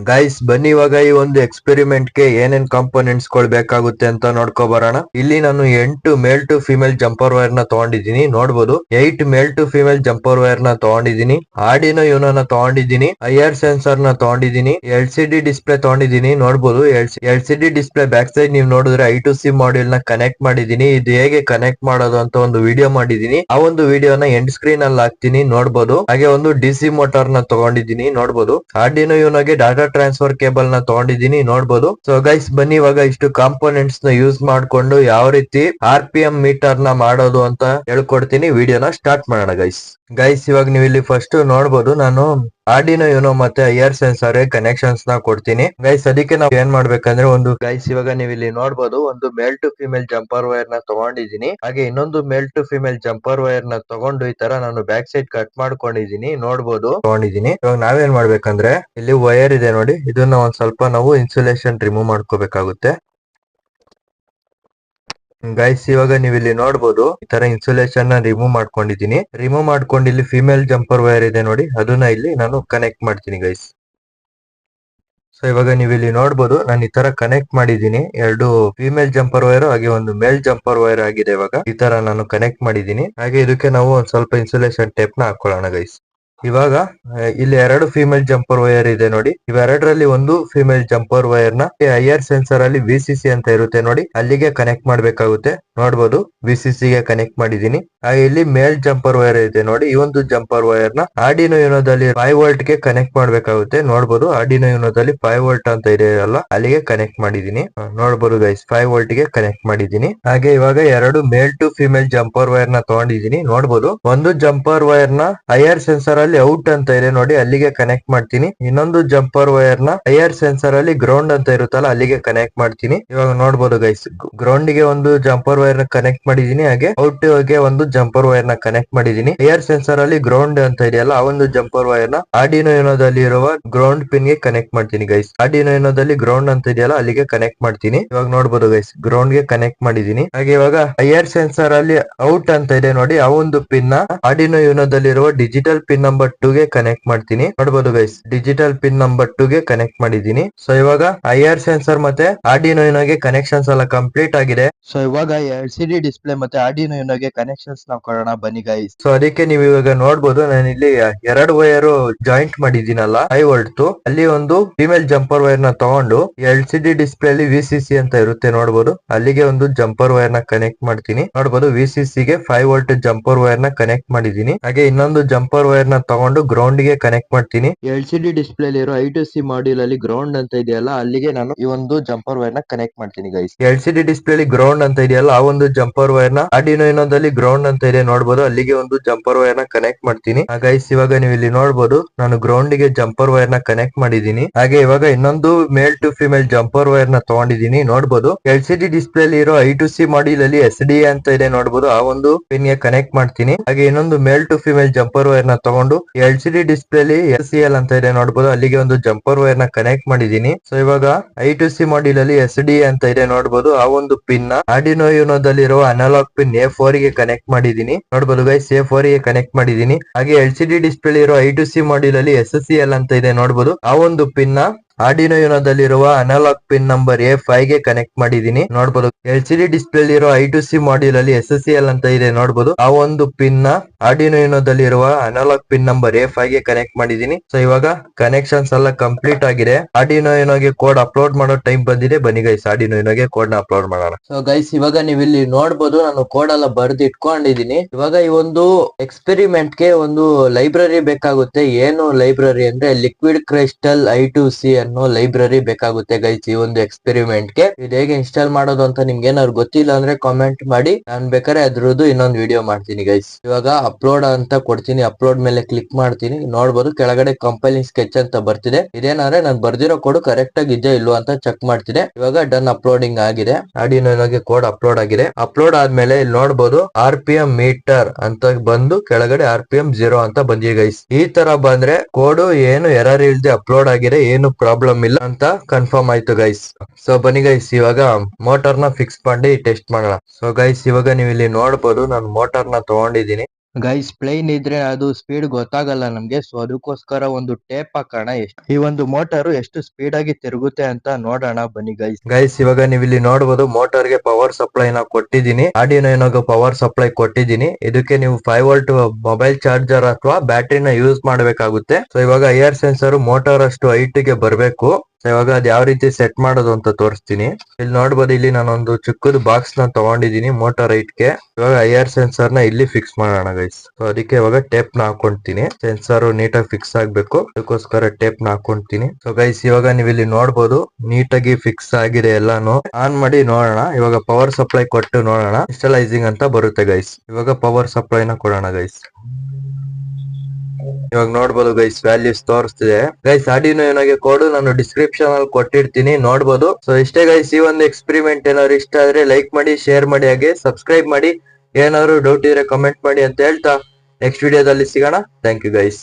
Guys ಬನ್ನಿ ಇವಾಗ ಈ ಒಂದು ಎಕ್ಸ್ಪೆರಿಮೆಂಟ್ ಗೆ ಏನೇನ್ ಕಾಂಪೋನೆಂಟ್ಸ್ ಗಳು ಬೇಕಾಗುತ್ತೆ ಅಂತ ನೋಡ್ಕೊ ಬರೋಣ. ಇಲ್ಲಿ ನಾನು 8 ಮೇಲ್ ಟು ಫಿಮೇಲ್ ಜಂಪರ್ ವೈರ್ ನ ತಗೊಂಡಿದ್ದೀನಿ, ನೋಡಬಹುದು 8 ಮೇಲ್ ಟು ಫಿಮೇಲ್ ಜಂಪರ್ ವೈರ್ ನ ತಗೊಂಡಿದ್ದೀನಿ. ಆರ್ಡಿನೋ ಯುನೋ ನ ತಗೊಂಡಿದ್ದೀನಿ, ಐಆರ್ ಸೆನ್ಸರ್ ನ ತಗೊಂಡಿದ್ದೀನಿ, LCD ಡಿಸ್ಪ್ಲೇ ತಗೊಂಡಿದ್ದೀನಿ. ನೋಡಬಹುದು LCD ಡಿಸ್ಪ್ಲೇ ಬ್ಯಾಕ್ ಸೈಡ್ ನೀವು ನೋಡಿದ್ರೆ I2C ಮಾಡ್ಯೂಲ್ ನ ಕನೆಕ್ಟ್ ಮಾಡಿದ್ದೀನಿ. ಇದು ಹೇಗೆ ಕನೆಕ್ಟ್ ಮಾಡೋದು ಅಂತ ಒಂದು ವಿಡಿಯೋ ಮಾಡಿದ್ದೀನಿ. ಆ ಒಂದು ವಿಡಿಯೋನ ಎಂಡ್ ಸ್ಕ್ರೀನ್ ಅಲ್ಲಿ ಹಾಕ್ತೀನಿ, ನೋಡಬಹುದು. ಹಾಗೆ ಒಂದು DC ಮೋಟಾರ್ ನ ತಗೊಂಡಿದ್ದೀನಿ, ನೋಡಬಹುದು. ಆರ್ಡಿನೋ ಯುನೋಗೆ ಡಾಟಾ ಟ್ರಾನ್ಸ್ಫರ್ ಕೇಬಲ್ ನ ತಗೊಂಡಿದ್ದೀನಿ, ನೋಡಬಹುದು. ಸೊ ಗೈಸ್ ಬನ್ನಿ ಇವಾಗ ಇಷ್ಟು ಕಾಂಪೋನೆಂಟ್ಸ್ ನ ಯೂಸ್ ಮಾಡ್ಕೊಂಡು ಯಾವ ರೀತಿ RPM ಮೀಟರ್ ನ ಮಾಡೋದು ಅಂತ ಹೇಳ್ಕೊಡ್ತೀನಿ. ವಿಡಿಯೋನ ಸ್ಟಾರ್ಟ್ ಮಾಡೋಣ ಗೈಸ್ ಇವಾಗ ನೀವು ಇಲ್ಲಿ ಫಸ್ಟ್ ನೋಡಬಹುದು, ನಾನು ಆರ್ಡಿನೋ ಯುನೋ ಮತ್ತೆ ಐಆರ್ ಸೆನ್ಸರ್ ಕನೆಕ್ಷನ್ಸ್ ನ ಕೊಡ್ತೀನಿ ಗೈಸ್. ಅದಕ್ಕೆ ನಾವು ಏನ್ ಮಾಡ್ಬೇಕಂದ್ರೆ ಒಂದು ಗೈಸ್ ಇವಾಗ ನೀವು ಇಲ್ಲಿ ನೋಡಬಹುದು, ಒಂದು ಮೇಲ್ ಟು ಫಿಮೇಲ್ ಜಂಪರ್ ವೈರ್ ನ ತಗೊಂಡಿದ್ದೀನಿ. ಹಾಗೆ ಇನ್ನೊಂದು ಮೇಲ್ ಟು ಫಿಮೇಲ್ ಜಂಪರ್ ವೈರ್ ನ ತಗೊಂಡು ಈ ತರ ನಾನು ಬ್ಯಾಕ್ ಸೈಡ್ ಕಟ್ ಮಾಡ್ಕೊಂಡಿದ್ದೀನಿ, ನೋಡಬಹುದು ತಗೊಂಡಿದ್ದೀನಿ. ಇವಾಗ ನಾವೇನ್ ಮಾಡ್ಬೇಕಂದ್ರೆ ಇಲ್ಲಿ ವೈರ್ ಇದೆ ನೋಡಿ, ಇದನ್ನ ಒಂದ್ ಸ್ವಲ್ಪ ನಾವು ಇನ್ಸುಲೇಷನ್ ರಿಮೂವ್ ಮಾಡ್ಕೋಬೇಕಾಗುತ್ತೆ ಗೈಸ್. ಇವಾಗ ನೀವು ಇಲ್ಲಿ ನೋಡಬಹುದು ಈ ತರ ಇನ್ಸುಲೇಷನ್ ನ ರಿಮೂವ್ ಮಾಡ್ಕೊಂಡಿದ್ದೀನಿ. ರಿಮೂವ್ ಮಾಡ್ಕೊಂಡು ಇಲ್ಲಿ ಫಿಮೇಲ್ ಜಂಪರ್ ವೈರ್ ಇದೆ ನೋಡಿ, ಅದನ್ನ ಇಲ್ಲಿ ನಾನು ಕನೆಕ್ಟ್ ಮಾಡ್ತೀನಿ ಗೈಸ್. ಸೊ ಇವಾಗ ನೀವು ಇಲ್ಲಿ ನೋಡಬಹುದು ನಾನು ಈ ತರ ಕನೆಕ್ಟ್ ಮಾಡಿದ್ದೀನಿ. ಎರಡು ಫಿಮೇಲ್ ಜಂಪರ್ ವೈರ್ ಹಾಗೆ ಒಂದು ಮೇಲ್ ಜಂಪರ್ ವೈರ್ ಆಗಿದೆ. ಇವಾಗ ಈ ತರ ನಾನು ಕನೆಕ್ಟ್ ಮಾಡಿದ್ದೀನಿ. ಹಾಗೆ ಇದಕ್ಕೆ ನಾವು ಒಂದ್ ಸ್ವಲ್ಪ ಇನ್ಸುಲೇಷನ್ ಟೇಪ್ ನ ಹಾಕೊಳ್ಳೋಣ ಗೈಸ್. ಇವಾಗ ಇಲ್ಲಿ ಎರಡು ಫಿಮೇಲ್ ಜಂಪರ್ ವೈರ್ ಇದೆ ನೋಡಿ, ಇವೆರಡರಲ್ಲಿ ಒಂದು ಫಿಮೇಲ್ ಜಂಪರ್ ವೈರ್ ನ ಐಆರ್ ಸೆನ್ಸರ್ ಅಲ್ಲಿ VCC ಅಂತ ಇರುತ್ತೆ ನೋಡಿ, ಅಲ್ಲಿಗೆ ಕನೆಕ್ಟ್ ಮಾಡ್ಬೇಕಾಗುತ್ತೆ. ನೋಡಬಹುದು VCC ಗೆ ಕನೆಕ್ಟ್ ಮಾಡಿದೀನಿ. ಇಲ್ಲಿ ಮೇಲ್ ಜಂಪರ್ ವೈರ್ ಇದೆ ನೋಡಿ, ಈ ಒಂದು ಜಂಪರ್ ವೈರ್ ನ ಆರ್ಡಿನೋ ಯುನೋದಲ್ಲಿ 5 ವೋಲ್ಟ್ ಗೆ ಕನೆಕ್ಟ್ ಮಾಡ್ಬೇಕಾಗುತ್ತೆ. ನೋಡಬಹುದು ಆರ್ಡಿನೋ ಯುನೋದಲ್ಲಿ 5 ವೋಲ್ಟ್ ಅಂತ ಇದೆ ಅಲ್ಲ, ಅಲ್ಲಿಗೆ ಕನೆಕ್ಟ್ ಮಾಡಿದೀನಿ. ನೋಡಬಹುದು ಗೈಸ್ 5 ವೋಲ್ಟ್ ಗೆ ಕನೆಕ್ಟ್ ಮಾಡಿದೀನಿ. ಹಾಗೆ ಇವಾಗ ಎರಡು ಮೇಲ್ ಟು ಫಿಮೇಲ್ ಜಂಪರ್ ವೈರ್ ನ ತಗೊಂಡಿದ್ದೀನಿ. ನೋಡಬಹುದು ಒಂದು ಜಂಪರ್ ವೈರ್ ನ ಐಆರ್ ಸೆನ್ಸರ್ ಅಲ್ಲಿ ಔಟ್ ಅಂತ ಇದೆ ನೋಡಿ, ಅಲ್ಲಿಗೆ ಕನೆಕ್ಟ್ ಮಾಡ್ತೀನಿ. ಇನ್ನೊಂದು ಜಂಪರ್ ವೈರ್ ನ ಐಆರ್ ಸೆನ್ಸರ್ ಅಲ್ಲಿ ಗ್ರೌಂಡ್ ಅಂತ ಇರುತ್ತಲ್ಲ, ಅಲ್ಲಿಗೆ ಕನೆಕ್ಟ್ ಮಾಡ್ತೀನಿ. ಇವಾಗ ನೋಡಬಹುದು ಗೈಸ್, ಗ್ರೌಂಡ್ ಗೆ ಒಂದು ಜಂಪರ್ ವೈರ್ ನ ಕನೆಕ್ಟ್ ಮಾಡಿದೀನಿ, ಹಾಗೆ ಔಟ್ ಗೆ ಒಂದು ಜಂಪರ್ ವೈರ್ ನ ಕನೆಕ್ಟ್ ಮಾಡಿದೀನಿ. ಐಆರ್ ಸೆನ್ಸರ್ ಅಲ್ಲಿ ಗ್ರೌಂಡ್ ಅಂತ ಇದೆಯಲ್ಲ, ಆ ಒಂದು ಜಂಪರ್ ವೈರ್ ನ ಆರ್ಡಿನೋ ಯುನೋದಲ್ಲಿ ಇರುವ ಗ್ರೌಂಡ್ ಪಿನ್ ಗೆ ಕನೆಕ್ಟ್ ಮಾಡ್ತೀನಿ ಗೈಸ್. ಆರ್ಡಿನೋ ಯುನೋದಲ್ಲಿ ಗ್ರೌಂಡ್ ಅಂತ ಇದೆಯಲ್ಲ, ಅಲ್ಲಿಗೆ ಕನೆಕ್ಟ್ ಮಾಡ್ತೀನಿ. ಇವಾಗ ನೋಡಬಹುದು ಗೈಸ್, ಗ್ರೌಂಡ್ ಗೆ ಕನೆಕ್ಟ್ ಮಾಡಿದೀನಿ. ಹಾಗೆ ಇವಾಗ ಐಆರ್ ಸೆನ್ಸರ್ ಅಲ್ಲಿ ಔಟ್ ಅಂತ ಇದೆ ನೋಡಿ, ಆ ಒಂದು ಪಿನ್ ನ ಆರ್ಡಿನೋ ಯುನೋದಲ್ಲಿ ಇರುವ ಡಿಜಿಟಲ್ ಪಿನ್ ನಂಬರ್ 2 ಗೆ ಕನೆಕ್ಟ್ ಮಾಡ್ತೀನಿ. ನೋಡಬಹುದು ಗೈಸ್, ಡಿಜಿಟಲ್ ಪಿನ್ ನಂಬರ್ 2 ಗೆ ಕನೆಕ್ಟ್ ಮಾಡಿದೀನಿ. ಸೊ ಇವಾಗ ಐಆರ್ ಸೆನ್ಸರ್ ಮತ್ತೆ ಆರ್ಡಿನೋ ಯುನೋಗೆ ಕನೆಕ್ಷನ್ಸ್ ಎಲ್ಲ ಕಂಪ್ಲೀಟ್ ಆಗಿದೆ. ಸೊ ಇವಾಗ LCD ಡಿಸ್ಪ್ಲೇ ಮತ್ತೆ ಆರ್ಡಿನೋ ಯುನೋಗೆ ಕನೆಕ್ಷನ್ಸ್ ನಾವು ಕೊಡೋಣ ಬನ್ನಿ ಗೈಸ್. ಸೊ ಅದಕ್ಕೆ ನೀವು ಇವಾಗ ನೋಡಬಹುದು, ನಾನು ಇಲ್ಲಿ ಎರಡು ವೈರ್ ಜಾಯಿಂಟ್ ಮಾಡಿದ್ದೀನಲ್ಲ 5 ವೋಲ್ಟ್, ಅಲ್ಲಿ ಒಂದು ಫಿಮೇಲ್ ಜಂಪರ್ ವೈರ್ ನ ತಗೊಂಡು LCD ಡಿಸ್ಪ್ಲೇ ಅಲ್ಲಿ VCC ಅಂತ ಇರುತ್ತೆ ನೋಡಬಹುದು, ಅಲ್ಲಿಗೆ ಒಂದು ಜಂಪರ್ ವೈರ್ ನ ಕನೆಕ್ಟ್ ಮಾಡ್ತೀನಿ. ನೋಡಬಹುದು VCC ಗೆ 5 ವೋಲ್ಟ್ ಜಂಪರ್ ವೈರ್ ನ ಕನೆಕ್ಟ್ ಮಾಡಿದೀನಿ. ಹಾಗೆ ಇನ್ನೊಂದು ಜಂಪರ್ ವೈರ್ ನ ತಗೊಂಡು ಗ್ರೌಂಡ್ ಗೆ ಕನೆಕ್ಟ್ ಮಾಡ್ತೀನಿ. LCD ಡಿಸ್ಪ್ಲೇ ಇರೋ I2C ಮಾಡ್ಯೂಲ್ ಅಲ್ಲಿ ಗ್ರೌಂಡ್ ಅಂತ ಇದೆಯಲ್ಲ, ಅಲ್ಲಿಗೆ ನಾನು ಈ ಒಂದು ಜಂಪರ್ ವೈರ್ ನ ಕನೆಕ್ಟ್ ಮಾಡ್ತೀನಿ ಗೈಸ್. LCD ಡಿಸ್ಪ್ಲೇ ಅಲ್ಲಿ ಗ್ರೌಂಡ್ ಅಂತ ಇದೆಯಲ್ಲ, ಆ ಒಂದು ಜಂಪರ್ ವೈರ್ ನ ಆರ್ಡಿನೋ ಯುನೋದಲ್ಲಿ ಗ್ರೌಂಡ್ ಅಂತ ಇದೆ ನೋಡಬಹುದು, ಅಲ್ಲಿಗೆ ಒಂದು ಜಂಪರ್ ವೈರ್ ನ ಕನೆಕ್ಟ್ ಮಾಡ್ತೀನಿ. ಗೈಸ್ ಇವಾಗ ನೀವು ಇಲ್ಲಿ ನೋಡಬಹುದು, ನಾನು ಗ್ರೌಂಡ್ ಗೆ ಜಂಪರ್ ವೈರ್ ನ ಕನೆಕ್ಟ್ ಮಾಡಿದೀನಿ. ಹಾಗೆ ಇವಾಗ ಇನ್ನೊಂದು ಮೇಲ್ ಟು ಫಿಮೇಲ್ ಜಂಪರ್ ವೈರ್ ನ ತಗೊಂಡಿದ್ದೀನಿ. ನೋಡಬಹುದು LCD ಡಿಸ್ಪ್ಲೇ ಇರೋ I2C ಮಾಡ್ಯೂಲ್ ಅಲ್ಲಿ SDA ಅಂತ ಇದೆ ನೋಡಬಹುದು, ಆ ಒಂದು ಪಿನ್ ಗೆ ಕನೆಕ್ಟ್ ಮಾಡ್ತೀನಿ. ಹಾಗೆ ಇನ್ನೊಂದು ಮೇಲ್ ಟು ಫಿಮೇಲ್ ಜಂಪರ್ ವೈರ್ ನ ತಗೊಂಡು LCD ಡಿಸ್ಪ್ಲೇ ಅಲ್ಲಿ SCL ಅಂತ ಇದೆ ನೋಡಬಹುದು, ಅಲ್ಲಿಗೆ ಒಂದು ಜಂಪರ್ ವೈರ್ ನ ಕನೆಕ್ಟ್ ಮಾಡಿದೀನಿ. ಸೊ ಇವಾಗ I2C ಮಾಡ್ಯೂಲ್ ಅಲ್ಲಿ SDA ಅಂತ ಇದೆ ನೋಡಬಹುದು, ಆ ಒಂದು ಪಿನ್ ನ ಆರ್ಡಿನೋ ಯುನೋದಲ್ಲಿ ಇರುವ ಅನಲಾಗ್ ಪಿನ್ A4 ಗೆ ಕನೆಕ್ಟ್ ಮಾಡಿದೀನಿ. ನೋಡಬಹುದು ಗೈಸ್, A4 ಗೆ ಕನೆಕ್ಟ್ ಮಾಡಿದೀನಿ. ಹಾಗೆ LCD ಡಿಸ್ಪ್ಲೇ ಇರೋ I2C ಮಾಡ್ಯೂಲ್ ಅಲ್ಲಿ SCL ಅಂತ ಇದೆ ನೋಡಬಹುದು, ಆ ಒಂದು ಪಿನ್ ನ ಆರ್ಡಿನೋ ಯುನೋದಲ್ಲಿರುವ ಅನಲಾಗ್ ಪಿನ್ ನಂಬರ್ A5 ಗೆ ಕನೆಕ್ಟ್ ಮಾಡಿದೀನಿ. ನೋಡಬಹುದು LCD ಡಿಸ್ಪ್ಲೇ ಇರೋ I2C ಮಾಡ್ಯೂಲ್ ಅಲ್ಲಿ SCL ಅಂತ ಇದೆ ನೋಡಬಹುದು, ಆ ಒಂದು ಪಿನ್ ನ ಆರ್ಡಿನೋ ಯುನೋದಲ್ಲಿರುವ ಅನಲಾಗ್ ಪಿನ್ ನಂಬರ್ A5 ಗೆ ಕನೆಕ್ಟ್ ಮಾಡಿದೀನಿ. ಸೊ ಇವಾಗ ಕನೆಕ್ಷನ್ಸ್ ಎಲ್ಲ ಕಂಪ್ಲೀಟ್ ಆಗಿದೆ. ಆರ್ಡಿನೋ ಯುನೋಗೆ ಕೋಡ್ ಅಪ್ಲೋಡ್ ಮಾಡೋ ಟೈಮ್ ಬಂದಿದೆ, ಬನ್ನಿ ಗೈಸ್ ಆರ್ಡಿನೋ ಯುನೋಗೆ ಕೋಡ್ ನ ಅಪ್ಲೋಡ್ ಮಾಡೋಣ. ಸೊ ಗೈಸ್ ಇವಾಗ ನೀವು ಇಲ್ಲಿ ನೋಡಬಹುದು, ನಾನು ಕೋಡ್ ಎಲ್ಲ ಬರೆದು ಇಟ್ಕೊಂಡಿದೀನಿ. ಇವಾಗ ಈ ಒಂದು ಎಕ್ಸ್ಪೆರಿಮೆಂಟ್ ಗೆ ಒಂದು ಲೈಬ್ರರಿ ಬೇಕಾಗುತ್ತೆ. ಏನು ಲೈಬ್ರರಿ ಅಂದ್ರೆ ಲಿಕ್ವಿಡ್ ಕ್ರಿಸ್ಟಲ್ I2C ಅನ್ನೋ ಲೈಬ್ರರಿ ಬೇಕಾಗುತ್ತೆ ಗೈಸ್ ಈ ಒಂದು ಎಕ್ಸ್ಪೆರಿಮೆಂಟ್ ಗೆ. ಇದು ಹೇಗೆ ಇನ್ಸ್ಟಾಲ್ ಮಾಡೋದು ಅಂತ ನಿಮ್ಗೆ ಏನಾದ್ರು ಗೊತ್ತಿಲ್ಲ ಅಂದ್ರೆ ಕಾಮೆಂಟ್ ಮಾಡಿ, ನಾನು ಬೇಕಾದ್ರೆ ಅದ್ರದ್ದು ಇನ್ನೊಂದು ವಿಡಿಯೋ ಮಾಡ್ತೀನಿ ಗೈಸ್. ಇವಾಗ ಅಪ್ಲೋಡ್ ಅಂತ ಕೊಡ್ತೀನಿ, ಅಪ್ಲೋಡ್ ಮೇಲೆ ಕ್ಲಿಕ್ ಮಾಡ್ತೀನಿ. ನೋಡಬಹುದು ಕೆಳಗಡೆ ಕಂಪೈಲಿಂಗ್ ಸ್ಕೆಚ್ ಅಂತ ಬರ್ತಿದೆ. ಇದೇನಂದ್ರೆ ನಾನು ಬರ್ದಿರೋ ಕೋಡ್ ಕರೆಕ್ಟ್ ಆಗಿ ಇದೆಯೋ ಇಲ್ವೋ ಅಂತ ಚೆಕ್ ಮಾಡ್ತಿದೆ. ಇವಾಗ ಡನ್ ಅಪ್ಲೋಡಿಂಗ್ ಆಗಿದೆ, ಆರ್ಡಿನೋಗೆ ಕೋಡ್ ಅಪ್ಲೋಡ್ ಆಗಿದೆ. ಅಪ್ಲೋಡ್ ಆದ್ಮೇಲೆ ಇಲ್ಲಿ ನೋಡಬಹುದು RPM ಮೀಟರ್ ಅಂತ ಬಂದು ಕೆಳಗಡೆ RPM 0 ಅಂತ ಬಂದಿದೆ ಗೈಸ್. ಈ ತರ ಬಂದ್ರೆ ಕೋಡ್ ಏನು ಎರರ್ ಇಲ್ಲದೆ ಅಪ್ಲೋಡ್ ಆಗಿದೆ, ಏನು ಪ್ರಾಬ್ಲಮ್ ಇಲ್ಲ ಅಂತ ಕನ್ಫರ್ಮ್ ಆಯ್ತು ಗೈಸ್. ಸೊ ಬನ್ನಿ ಗೈಸ್ ಇವಾಗ ಮೋಟಾರ್ ನ ಫಿಕ್ಸ್ ಮಾಡಿ ಟೆಸ್ಟ್ ಮಾಡೋಣ. ಸೊ ಗೈಸ್ ಇವಾಗ ನೀವು ಇಲ್ಲಿ ನೋಡಬಹುದು, ನಾನು ಮೋಟಾರ್ ನ ತಗೊಂಡಿದ್ದೀನಿ. ಗೈಸ್ ಪ್ಲೇನ್ ಇದ್ರೆ ಅದು ಸ್ಪೀಡ್ ಗೊತ್ತಾಗಲ್ಲ ನಮ್ಗೆ, ಸೊ ಅದಕ್ಕೋಸ್ಕರ ಒಂದು ಟೇಪ್ ಹಾಕೋಣ. ಈ ಒಂದು ಮೋಟಾರ್ ಎಷ್ಟು ಸ್ಪೀಡ್ ಆಗಿ ತಿರುಗುತ್ತೆ ಅಂತ ನೋಡೋಣ ಬನ್ನಿ ಗೈಸ್. ಇವಾಗ ನೀವು ಇಲ್ಲಿ ನೋಡಬಹುದು ಮೋಟಾರ್ ಗೆ ಪವರ್ ಸಪ್ಲೈ ನ ಕೊಟ್ಟಿದ್ದೀನಿ, ಆರ್ಡಿನೋ ಪವರ್ ಸಪ್ಲೈ ಕೊಟ್ಟಿದ್ದೀನಿ. ಇದಕ್ಕೆ ನೀವು 5 ವೋಲ್ಟ್ ಮೊಬೈಲ್ ಚಾರ್ಜರ್ ಅಥವಾ ಬ್ಯಾಟ್ರಿನ ಯೂಸ್ ಮಾಡಬೇಕಾಗುತ್ತೆ. ಸೊ ಇವಾಗ ಏರ್ ಸೆನ್ಸರ್ ಮೋಟಾರ್ ಅಷ್ಟು ಹೈಟ್ ಗೆ ಬರಬೇಕು. ಇವಾಗ ಅದ್ ಯಾವ ರೀತಿ ಸೆಟ್ ಮಾಡೋದು ಅಂತ ತೋರಿಸ್ತೀನಿ. ಇಲ್ಲಿ ನೋಡ್ಬೋದು, ಇಲ್ಲಿ ನಾನೊಂದು ಚಿಕ್ಕದು ಬಾಕ್ಸ್ ನ ತಗೊಂಡಿದ್ದೀನಿ ಮೋಟಾರ್ ಗೆ. ಇವಾಗ ಏರ್ ಸೆನ್ಸರ್ ನ ಇಲ್ಲಿ ಫಿಕ್ಸ್ ಮಾಡೋಣ ಗೈಸ್. ಸೊ ಅದಕ್ಕೆ ಇವಾಗ ಟೇಪ್ ನ ಹಾಕೊಂತೀನಿ. ಸೆನ್ಸರ್ ನೀಟಾಗಿ ಫಿಕ್ಸ್ ಆಗ್ಬೇಕು, ಅದಕ್ಕೋಸ್ಕರ ಟೇಪ್ ನ ಹಾಕೊಂತೀನಿ. ಸೊ ಗೈಸ್ ಇವಾಗ ನೀವು ಇಲ್ಲಿ ನೋಡ್ಬೋದು ನೀಟಾಗಿ ಫಿಕ್ಸ್ ಆಗಿದೆ ಎಲ್ಲಾನು. ಆನ್ ಮಾಡಿ ನೋಡೋಣ. ಇವಾಗ ಪವರ್ ಸಪ್ಲೈ ಕೊಟ್ಟು ನೋಡೋಣ. ಇನ್ಸ್ಟಾಲೈಸಿಂಗ್ ಅಂತ ಬರುತ್ತೆ ಗೈಸ್. ಇವಾಗ ಪವರ್ ಸಪ್ಲೈ ನ ಕೊಡೋಣ ಗೈಸ್. ಇವಾಗ ನೋಡ್ಬೋದು ಗೈಸ್ ವ್ಯಾಲ್ಯೂಸ್ ತೋರಿಸ್ತಿದೆ. ಗೈಸ್ ಆರ್ಡಿನೋ ಕೋಡ್ ನಾನು ಡಿಸ್ಕ್ರಿಪ್ಷನ್ ಅಲ್ಲಿ ಕೊಟ್ಟಿರ್ತೀನಿ, ನೋಡ್ಬೋದು. ಸೊ ಇಷ್ಟೇ ಗೈಸ್, ಈ ಒಂದು ಎಕ್ಸ್ಪೆರಿಮೆಂಟ್ ಏನಾದ್ರು ಇಷ್ಟ ಆದ್ರೆ ಲೈಕ್ ಮಾಡಿ, ಶೇರ್ ಮಾಡಿ, ಹಾಗೆ ಸಬ್ಸ್ಕ್ರೈಬ್ ಮಾಡಿ. ಏನಾದ್ರು ಡೌಟ್ ಇದ್ರೆ ಕಮೆಂಟ್ ಮಾಡಿ ಅಂತ ಹೇಳ್ತಾ ನೆಕ್ಸ್ಟ್ ವಿಡಿಯೋದಲ್ಲಿ ಸಿಗೋಣ. Thank you guys.